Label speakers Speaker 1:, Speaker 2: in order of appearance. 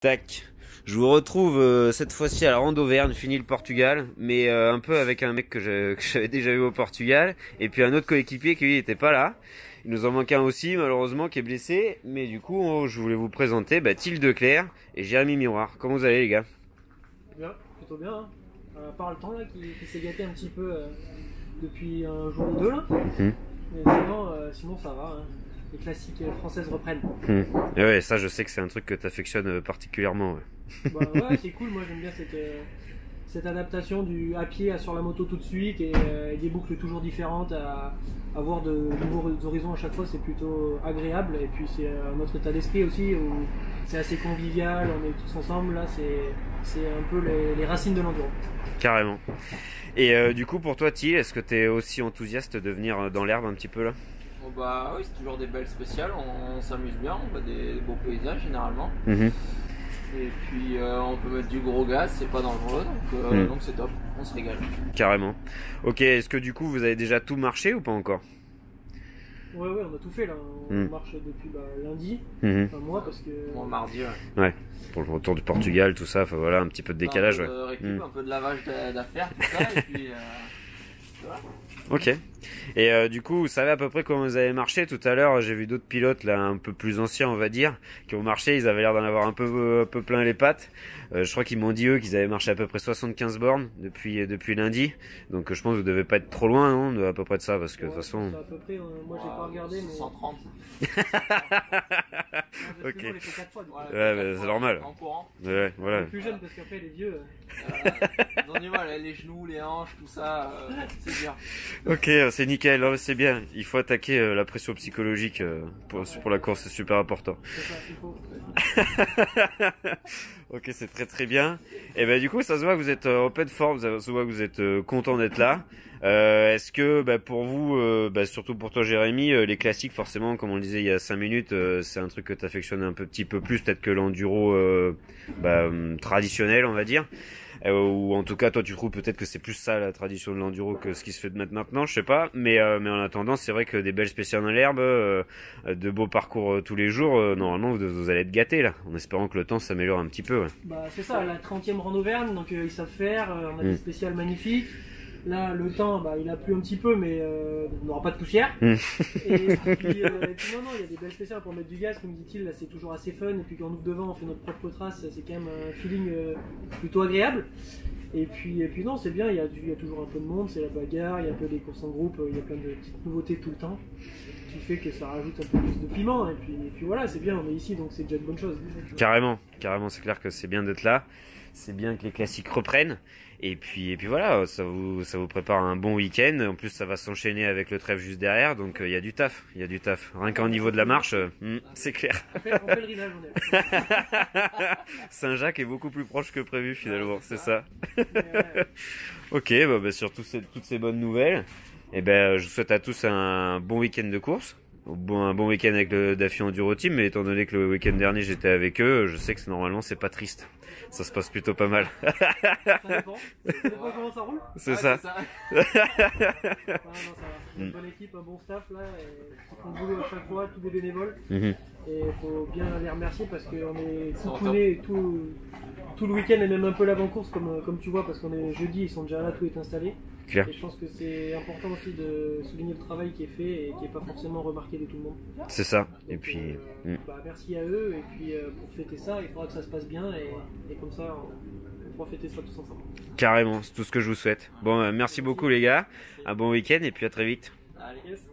Speaker 1: Tac. Je vous retrouve cette fois-ci à la Ronde Auvergne, fini le Portugal, mais un peu avec un mec que j'avais déjà vu au Portugal, et puis un autre coéquipier qui lui était pas là. Il nous en manque un aussi, malheureusement, qui est blessé, mais du coup, je voulais vous présenter Thiel Declercq et Jérémy Miroir. Comment vous allez les gars?
Speaker 2: Bien, plutôt bien. Hein. Par le temps là, qui s'est gâté un petit peu depuis un jour ou deux là. Mais sinon ça va. Hein. Les classiques françaises reprennent.
Speaker 1: Et ouais, ça je sais que c'est un truc que tu affectionnes particulièrement. Ouais.
Speaker 2: Bah ouais, c'est cool. Moi j'aime bien cette adaptation du à pied sur la moto tout de suite et des boucles toujours différentes à voir de nouveaux horizons à chaque fois. C'est plutôt agréable et puis c'est un autre état d'esprit aussi où c'est assez convivial. On est tous ensemble là. C'est un peu les racines de l'enduro.
Speaker 1: Carrément. Et du coup pour toi Thiel, est-ce que tu es aussi enthousiaste de venir dans l'herbe un petit peu là?
Speaker 3: Oh bah oui, c'est toujours des belles spéciales, on s'amuse bien, on voit des beaux paysages généralement. Et puis on peut mettre du gros gaz, c'est pas dangereux, donc c'est top, on se régale.
Speaker 1: Carrément. Ok, est-ce que du coup vous avez déjà tout marché ou pas encore?
Speaker 2: Ouais, on a tout fait là, on marche depuis lundi, enfin moi parce que...
Speaker 3: Bon, mardi, ouais.
Speaker 1: Ouais, pour le retour du Portugal, tout ça, enfin voilà, un petit peu de décalage.
Speaker 3: Un peu de récup, un peu de lavage d'affaires, tout ça, et puis... voilà.
Speaker 1: Ok. Et du coup, vous savez à peu près comment vous avez marché? Tout à l'heure, j'ai vu d'autres pilotes là, un peu plus anciens, on va dire, qui ont marché. Ils avaient l'air d'en avoir un peu plein les pattes. Je crois qu'ils m'ont dit eux qu'ils avaient marché à peu près 75 bornes depuis lundi. Donc je pense que vous devez pas être trop loin, non, à peu près de ça, parce que de toute façon.
Speaker 2: À peu près. Moi, j'ai pas regardé, mais
Speaker 3: 130.
Speaker 1: Ok.
Speaker 2: les fait 4 fois,
Speaker 1: Ouais, c'est normal.
Speaker 3: En courant.
Speaker 1: Ouais, voilà.
Speaker 2: les plus jeunes parce qu'après les vieux.
Speaker 3: On y va, les genoux, les hanches, tout ça, c'est bien.
Speaker 1: Ok, c'est nickel, c'est bien. Il faut attaquer la pression psychologique pour la course, c'est super important.
Speaker 2: C'est ça, il faut.
Speaker 1: Ok, c'est très bien. Et ben du coup, ça se voit que vous êtes en pleine forme, ça se voit que vous êtes content d'être là. Est-ce que pour vous, surtout pour toi Jérémy, les classiques forcément, comme on le disait il y a 5 minutes, c'est un truc que tu affectionnes un petit peu plus peut-être que l'enduro traditionnel, on va dire. Ou en tout cas toi tu trouves peut-être que c'est plus ça la tradition de l'enduro que ce qui se fait de maintenant, je sais pas, mais en attendant c'est vrai que des belles spéciales dans l'herbe, de beaux parcours tous les jours, normalement vous allez être gâtés là, en espérant que le temps s'améliore un petit peu. Ouais.
Speaker 2: C'est ça, la 30e Ronde Auvergne, donc ils savent faire, on a des spéciales magnifiques. Là, le temps, il a plu un petit peu, mais on n'aura pas de poussière. Et puis, non, il y a des belles spéciales pour mettre du gaz, comme dit-il, là c'est toujours assez fun. Et puis quand on ouvre devant, on fait notre propre trace, c'est quand même un feeling plutôt agréable. Et puis non, c'est bien, il y a toujours un peu de monde, c'est la bagarre, il y a un peu des courses en groupe, il y a plein de petites nouveautés tout le temps, qui fait que ça rajoute un peu plus de piment. Et puis voilà, c'est bien, on est ici, donc c'est déjà une bonne chose.
Speaker 1: Carrément, c'est clair que c'est bien d'être là. C'est bien que les classiques reprennent. Et puis voilà, ça vous prépare un bon week-end. En plus, ça va s'enchaîner avec le trêve juste derrière. Donc, il y a du taf. Rien qu'au niveau de la marche, c'est clair.
Speaker 2: On fait le rinage, on est.
Speaker 1: Saint-Jacques est beaucoup plus proche que prévu, finalement. C'est ça.
Speaker 2: Ouais.
Speaker 1: Ok, sur toutes ces bonnes nouvelles, je vous souhaite à tous un bon week-end de course. Un bon week-end avec le Daffy Enduro Team, mais étant donné que le week-end dernier j'étais avec eux, je sais que normalement c'est pas triste. Ça se passe plutôt pas mal.
Speaker 2: Ça dépend comment ça roule.
Speaker 1: C'est ça.
Speaker 2: Non, ça va. Une bonne équipe, un bon staff là, qui font le boulot à chaque fois, tous des bénévoles. Et il faut bien les remercier parce qu'on est coucounés tout le week-end et même un peu l'avant-course comme tu vois, parce qu'on est jeudi, ils sont déjà là, tout est installé.
Speaker 1: Claire.
Speaker 2: Et je pense que c'est important aussi de souligner le travail qui est fait et qui n'est pas forcément remarqué de tout le monde.
Speaker 1: C'est ça.
Speaker 2: Donc,
Speaker 1: et puis,
Speaker 2: merci à eux. Et puis pour fêter ça, il faudra que ça se passe bien et comme ça, on pourra fêter ça tous ensemble.
Speaker 1: Carrément, c'est tout ce que je vous souhaite. Bon, merci beaucoup les gars. Un bon week-end et puis à très vite.
Speaker 3: Allez.
Speaker 2: Yes.